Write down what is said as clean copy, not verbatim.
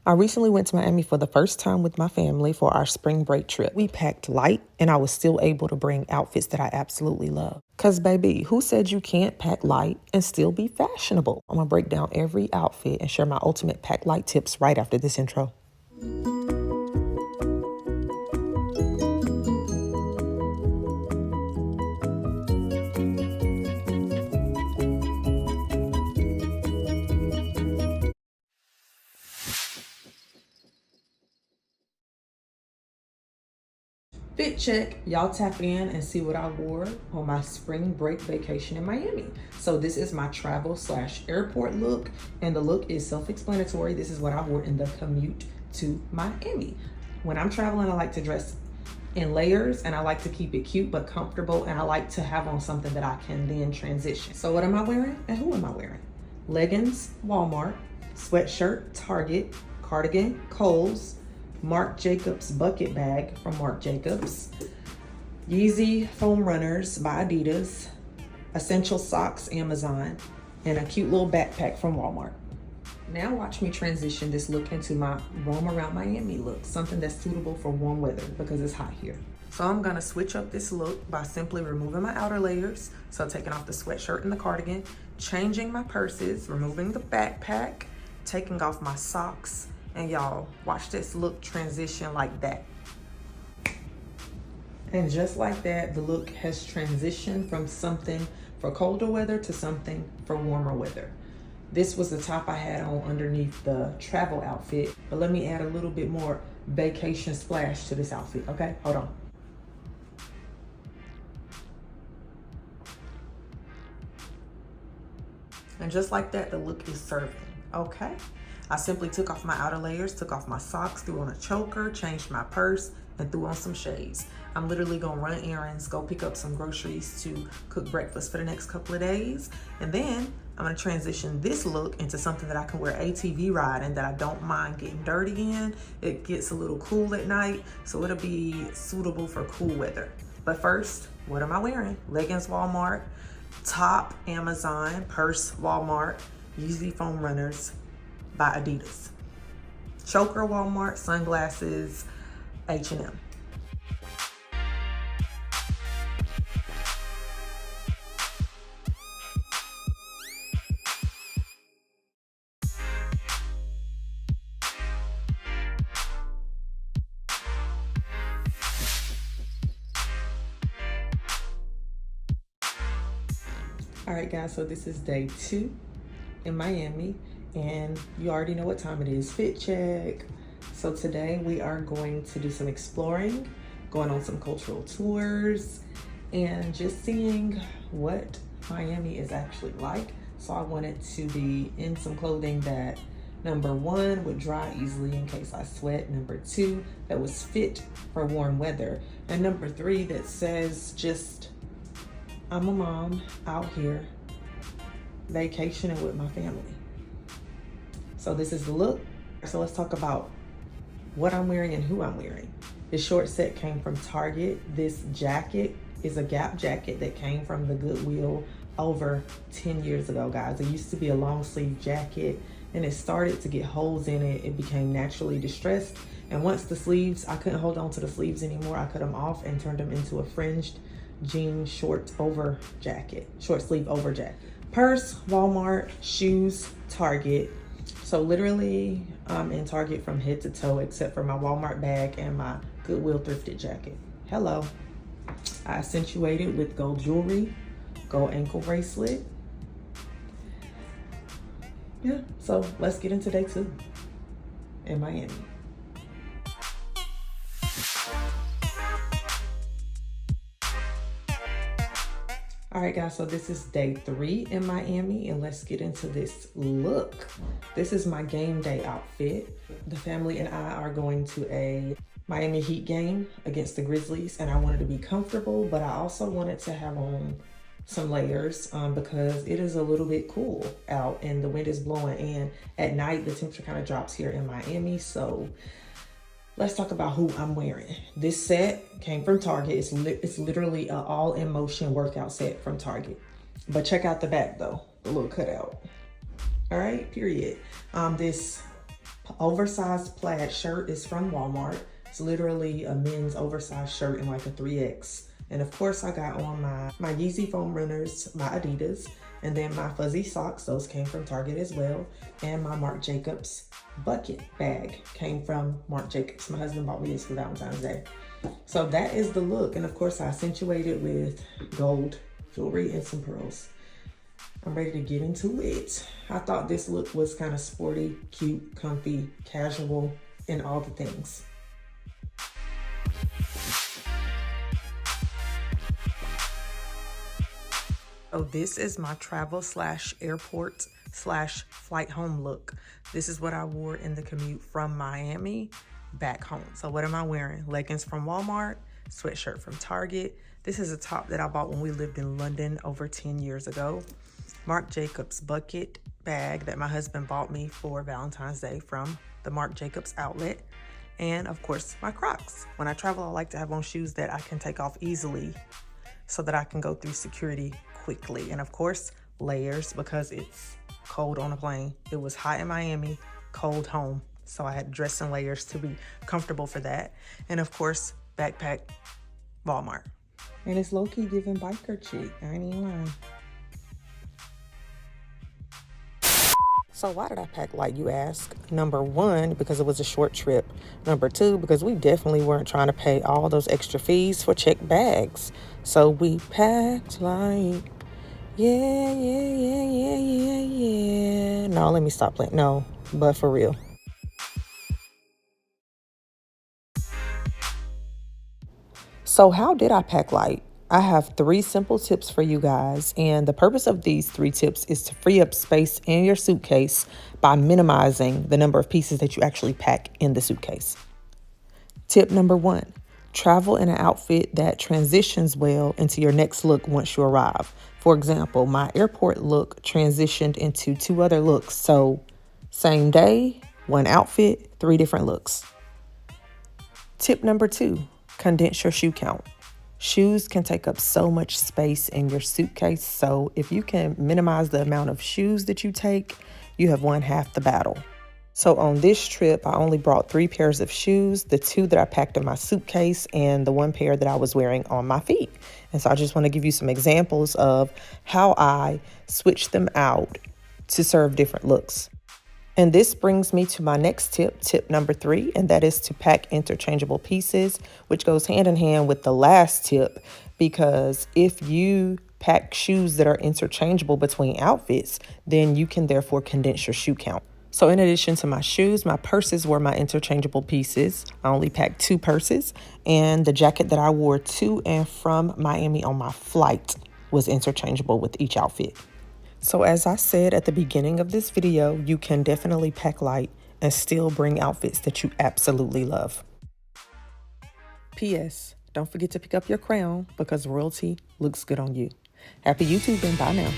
I recently went to Miami for the first time with my family for our spring break trip. We packed light and I was still able to bring outfits that I absolutely love. Cause baby, who said you can't pack light and still be fashionable? I'm gonna break down every outfit and share my ultimate pack light tips right after this intro. Fit check, y'all tap in and see what I wore on my spring break vacation in Miami. So this is my travel/airport look, and the look is self-explanatory. This is what I wore in the commute to Miami. When I'm traveling, I like to dress in layers and I like to keep it cute but comfortable, and I like to have on something that I can then transition. So what am I wearing and who am I wearing? Leggings, Walmart, sweatshirt, Target, cardigan, Kohl's, Marc Jacobs bucket bag from Marc Jacobs, Yeezy foam runners by Adidas, essential socks, Amazon, and a cute little backpack from Walmart. Now watch me transition this look into my roam around Miami look, something that's suitable for warm weather because it's hot here. So I'm gonna switch up this look by simply removing my outer layers, so taking off the sweatshirt and the cardigan, changing my purses, removing the backpack, taking off my socks, and y'all, watch this look transition like that. And just like that, the look has transitioned from something for colder weather to something for warmer weather. This was the top I had on underneath the travel outfit, but let me add a little bit more vacation splash to this outfit, okay? Hold on. And just like that, the look is serving, okay? I simply took off my outer layers, took off my socks, threw on a choker, changed my purse, and threw on some shades. I'm literally gonna run errands, go pick up some groceries to cook breakfast for the next couple of days. And then I'm gonna transition this look into something that I can wear ATV ride and that I don't mind getting dirty in. It gets a little cool at night, so it'll be suitable for cool weather. But first, what am I wearing? Leggings, Walmart, top, Amazon, purse, Walmart, Yeezy foam runners by Adidas, choker, Walmart, sunglasses, H&M. All right, guys, so this is day 2 in Miami, and you already know what time it is, fit check. So today we are going to do some exploring, going on some cultural tours, and just seeing what Miami is actually like. So I wanted to be in some clothing that, number 1, would dry easily in case I sweat. Number 2, that was fit for warm weather. And number 3, that says just, I'm a mom out here vacationing with my family. So this is the look. So let's talk about what I'm wearing and who I'm wearing. This short set came from Target. This jacket is a Gap jacket that came from the Goodwill over 10 years ago, guys. It used to be a long sleeve jacket and it started to get holes in it. It became naturally distressed. And once the sleeves, I couldn't hold on to the sleeves anymore. I cut them off and turned them into a fringed jean short sleeve over jacket. Purse, Walmart, shoes, Target. So literally I'm in Target from head to toe except for my Walmart bag and my Goodwill thrifted jacket. Hello. I accentuated with gold jewelry, gold ankle bracelet. Yeah, so let's get into day 2 in Miami. All right, guys, so this is day 3 in Miami, and let's get into this look. This is my game day outfit. The family and I are going to a Miami Heat game against the Grizzlies, and I wanted to be comfortable, but I also wanted to have on some layers because it is a little bit cool out and the wind is blowing, and at night the temperature kind of drops here in Miami. So let's talk about who I'm wearing. This set came from Target. It's literally an all in motion workout set from Target. But check out the back though, the little cutout. All right, period. This oversized plaid shirt is from Walmart. It's literally a men's oversized shirt in like a 3X. And of course I got on my Yeezy foam runners, my Adidas, and then my fuzzy socks, those came from Target as well. And my Marc Jacobs bucket bag came from Marc Jacobs. My husband bought me this for Valentine's Day. So that is the look. And of course I accentuated with gold jewelry and some pearls. I'm ready to get into it. I thought this look was kind of sporty, cute, comfy, casual, and all the things. So this is my travel / airport / flight home look. This is what I wore in the commute from Miami back home. So what am I wearing? Leggings from Walmart, sweatshirt from Target. This is a top that I bought when we lived in London over 10 years ago. Marc Jacobs bucket bag that my husband bought me for Valentine's Day from the Marc Jacobs outlet. And of course, my Crocs. When I travel, I like to have on shoes that I can take off easily so that I can go through security quickly. And of course, layers because it's cold on a plane. It was hot in Miami, cold home. So I had to dress in layers to be comfortable for that. And of course, backpack, Walmart. And it's low-key giving biker chic, I ain't even lying. So why did I pack light, you ask? Number one, because it was a short trip. Number two, because we definitely weren't trying to pay all those extra fees for checked bags. So we packed light. Yeah. No, let me stop playing. No, but for real. So how did I pack light? I have 3 simple tips for you guys, and the purpose of these 3 tips is to free up space in your suitcase by minimizing the number of pieces that you actually pack in the suitcase. Tip number 1, travel in an outfit that transitions well into your next look once you arrive. For example, my airport look transitioned into 2 other looks, so same day, 1 outfit, 3 different looks. Tip number 2, condense your shoe count. Shoes can take up so much space in your suitcase, so if you can minimize the amount of shoes that you take, you have won half the battle. So on this trip, I only brought 3 pairs of shoes, the 2 that I packed in my suitcase and the 1 pair that I was wearing on my feet. And so I just want to give you some examples of how I switched them out to serve different looks. And this brings me to my next tip, tip number 3, and that is to pack interchangeable pieces, which goes hand in hand with the last tip, because if you pack shoes that are interchangeable between outfits, then you can therefore condense your shoe count. So in addition to my shoes, my purses were my interchangeable pieces. I only packed 2 purses, and the jacket that I wore to and from Miami on my flight was interchangeable with each outfit. So as I said at the beginning of this video, you can definitely pack light and still bring outfits that you absolutely love. P.S. Don't forget to pick up your crown because royalty looks good on you. Happy YouTube and bye now.